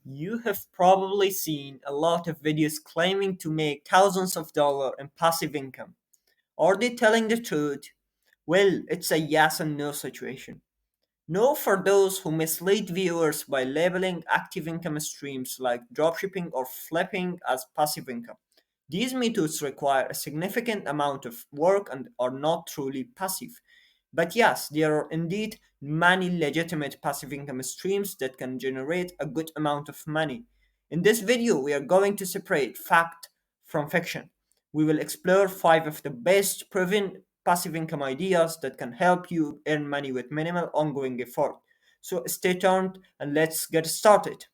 You have probably seen a lot of videos claiming to make thousands of dollars in passive income. Are they telling the truth? Well, it's a yes and no situation. No for those who mislead viewers by labeling active income streams like dropshipping or flipping as passive income. These methods require a significant amount of work and are not truly passive. But yes, there are indeed many legitimate passive income streams that can generate a good amount of money. In this video, we are going to separate fact from fiction. We will explore 5 of the best proven passive income ideas that can help you earn money with minimal ongoing effort. So stay tuned and let's get started.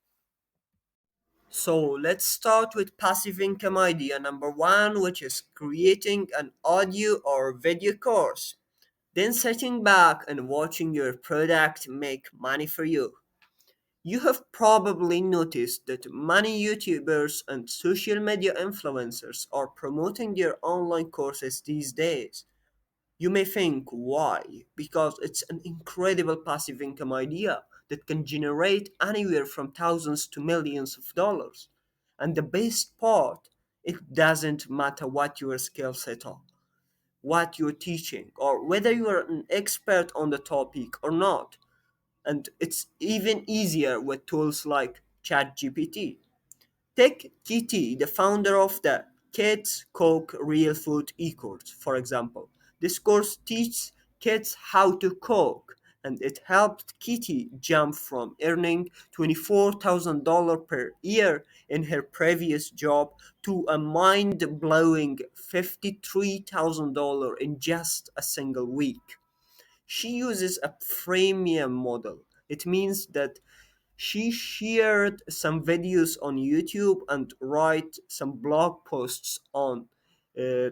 So let's start with passive income idea number one, which is creating an audio or video course, then sitting back and watching your product make money for you. You have probably noticed that many YouTubers and social media influencers are promoting their online courses these days. You may think, why? Because it's an incredible passive income idea that can generate anywhere from thousands to millions of dollars. And the best part, it doesn't matter what your skill set are, what you're teaching, or whether you are an expert on the topic or not. And it's even easier with tools like ChatGPT. Take TT, the founder of the Kids Cook Real Food e-course, for example. This course teaches kids how to cook, and it helped Kitty jump from earning $24,000 per year in her previous job to a mind-blowing $53,000 in just a single week. She uses a freemium model. It means that she shared some videos on YouTube and write some blog posts on uh,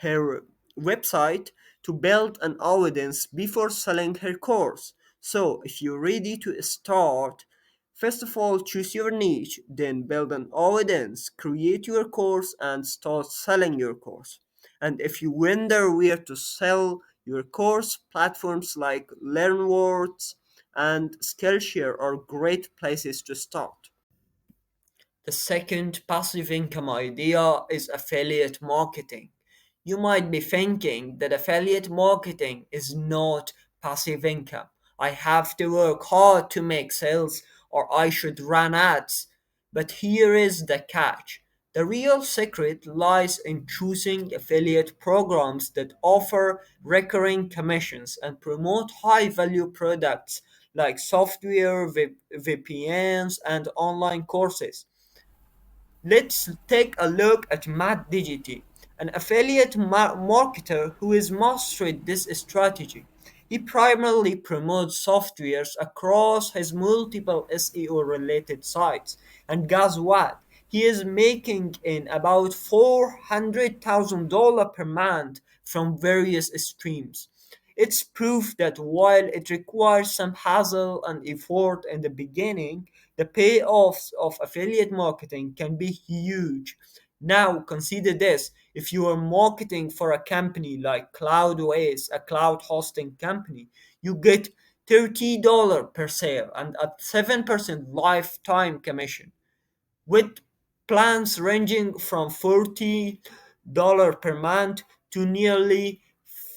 her website to build an audience before selling her course. So, if you're ready to start, first of all, choose your niche, then build an audience, create your course, and start selling your course. And if you wonder where to sell your course, platforms like LearnWords and Skillshare are great places to start. The second passive income idea is affiliate marketing. You might be thinking that affiliate marketing is not passive income. I have to work hard to make sales or I should run ads. But here is the catch. The real secret lies in choosing affiliate programs that offer recurring commissions and promote high value products like software, VPNs, and online courses. Let's take a look at Matt Digity, an affiliate marketer who has mastered this strategy. He primarily promotes softwares across his multiple SEO related sites. And guess what? He is making in about $400,000 per month from various streams. It's proof that while it requires some hassle and effort in the beginning, the payoffs of affiliate marketing can be huge. Now, consider this: if you are marketing for a company like Cloudways, a cloud hosting company, you get $30 per sale and a 7% lifetime commission with plans ranging from $40 per month to nearly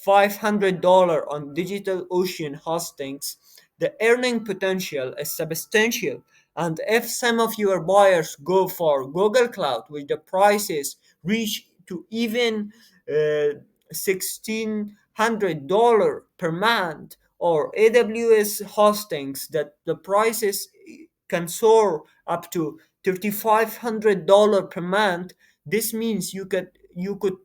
$500 on DigitalOcean hostings. The earning potential is substantial, and if some of your buyers go for Google Cloud, with the prices reach to even $1,600 per month, or AWS hostings that the prices can soar up to $3,500 per month. This means you could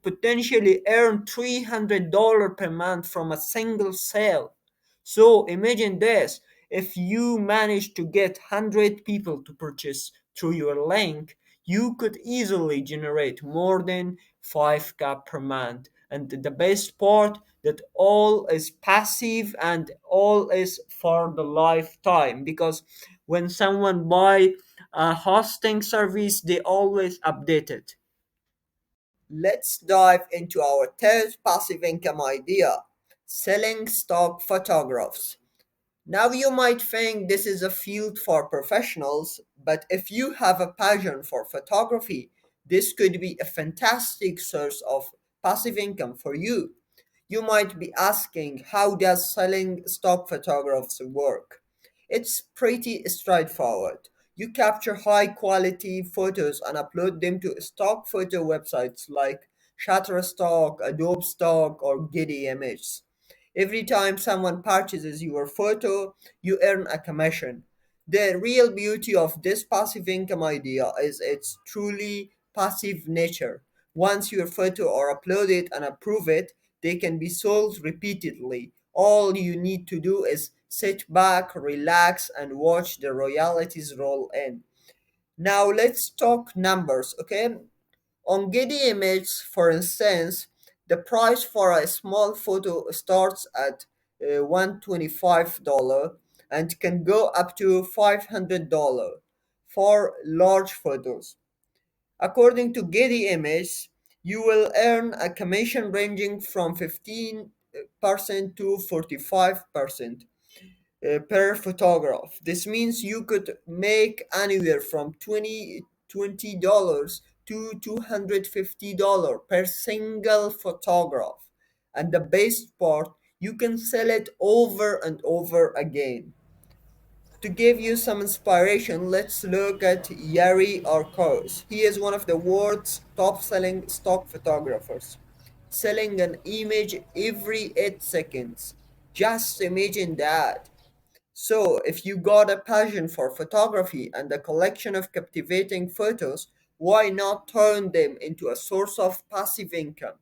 potentially earn $300 per month from a single sale. So imagine this: if you manage to get 100 people to purchase through your link, you could easily generate more than 5K per month. And the best part, that all is passive and all is for the lifetime, because when someone buy a hosting service, they always update it. Let's dive into our third passive income idea: selling stock photographs. Now, you might think this is a field for professionals, but if you have a passion for photography, this could be a fantastic source of passive income for you. You might be asking, how does selling stock photographs work? It's pretty straightforward. You capture high quality photos and upload them to stock photo websites like Shutterstock, Adobe Stock, or Getty Images. Every time someone purchases your photo, you earn a commission. The real beauty of this passive income idea is its truly passive nature. Once your photo are uploaded and approved it, they can be sold repeatedly. All you need to do is sit back, relax, and watch the royalties roll in. Now let's talk numbers, okay? On Getty Images, for instance, the price for a small photo starts at $125 and can go up to $500 for large photos. According to Getty Images, you will earn a commission ranging from 15% to 45% per photograph. This means you could make anywhere from $20 to $250 per single photograph. And the best part, you can sell it over and over again. To give you some inspiration, let's look at Yari Arcos. He is one of the world's top selling stock photographers, selling an image every 8 seconds. Just imagine that. So, if you got a passion for photography and a collection of captivating photos, why not turn them into a source of passive income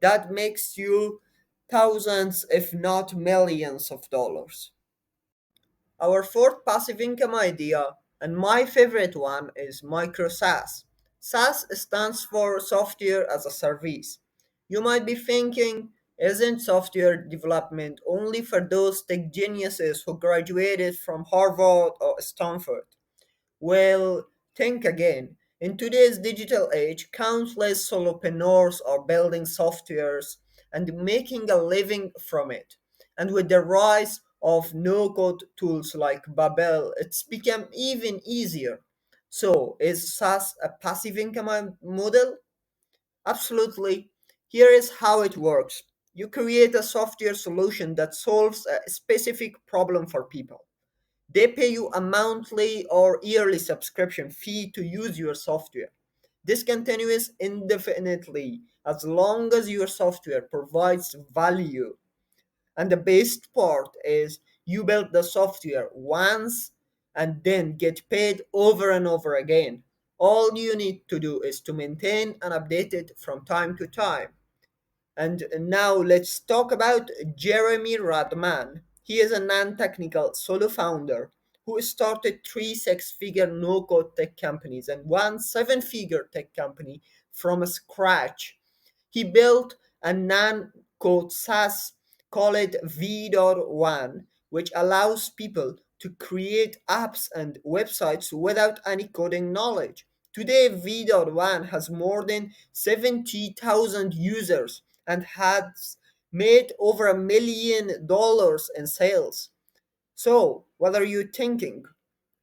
that makes you thousands, if not millions of dollars? Our fourth passive income idea, and my favorite one, is micro SaaS. SaaS stands for Software as a Service. You might be thinking, isn't software development only for those tech geniuses who graduated from Harvard or Stanford? Well, think again. In today's digital age, countless solopreneurs are building softwares and making a living from it. And with the rise of no-code tools like Babel, it's become even easier. So, is SaaS a passive income model? Absolutely. Here is how it works. You create a software solution that solves a specific problem for people. They pay you a monthly or yearly subscription fee to use your software. This continues indefinitely as long as your software provides value. And the best part is you build the software once and then get paid over and over again. All you need to do is to maintain and update it from time to time. And now let's talk about Jeremy Radman. He is a non-technical solo founder who started three six-figure no-code tech companies and one seven-figure tech company from scratch. He built a non-code SaaS called V.1, which allows people to create apps and websites without any coding knowledge. Today, V.1 has more than 70,000 users and has made over $1 million in sales. So, what are you thinking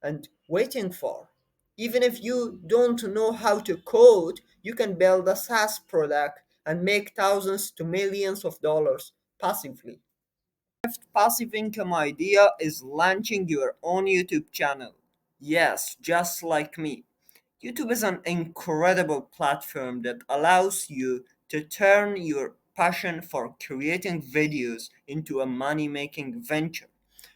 and waiting for? Even if you don't know how to code, you can build a SaaS product and make thousands to millions of dollars passively. Passive income idea is launching your own YouTube channel. Yes, just like me. YouTube is an incredible platform that allows you to turn your passion for creating videos into a money making venture.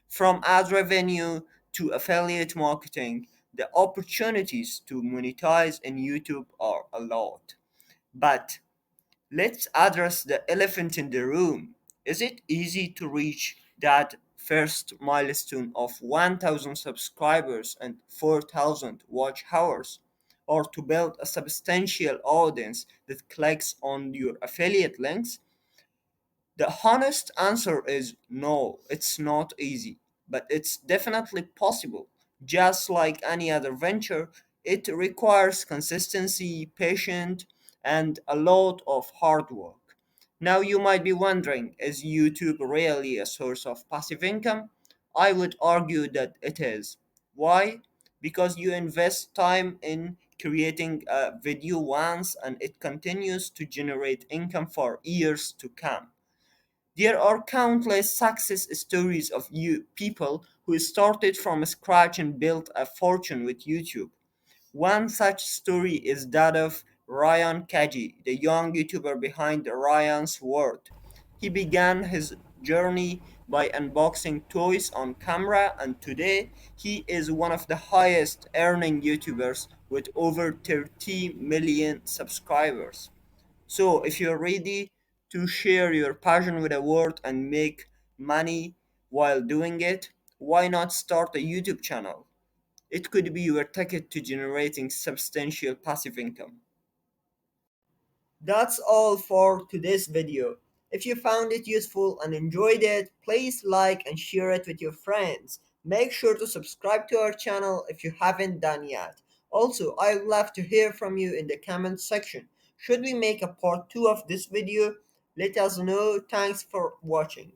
From ad revenue to affiliate marketing, the opportunities to monetize in YouTube are a lot. But let's address the elephant in the room. Is it easy to reach that first milestone of 1,000 subscribers and 4,000 watch hours? Or to build a substantial audience that clicks on your affiliate links? The honest answer is no, it's not easy, but it's definitely possible. Just like any other venture, it requires consistency, patience, and a lot of hard work. Now, you might be wondering, is YouTube really a source of passive income? I would argue that it is. Why? Because you invest time in creating a video once and it continues to generate income for years to come. There are countless success stories of you people who started from scratch and built a fortune with YouTube. One such story is that of Ryan Kaji, the young YouTuber behind Ryan's World. He began his journey by unboxing toys on camera, and today he is one of the highest earning YouTubers with over 30 million subscribers. So, if you're ready to share your passion with the world and make money while doing it, why not start a YouTube channel? It could be your ticket to generating substantial passive income. That's all for today's video. If you found it useful and enjoyed it, please like and share it with your friends. Make sure to subscribe to our channel if you haven't done yet. Also, I'd love to hear from you in the comment section. Should we make a part 2 of this video? Let us know. Thanks for watching.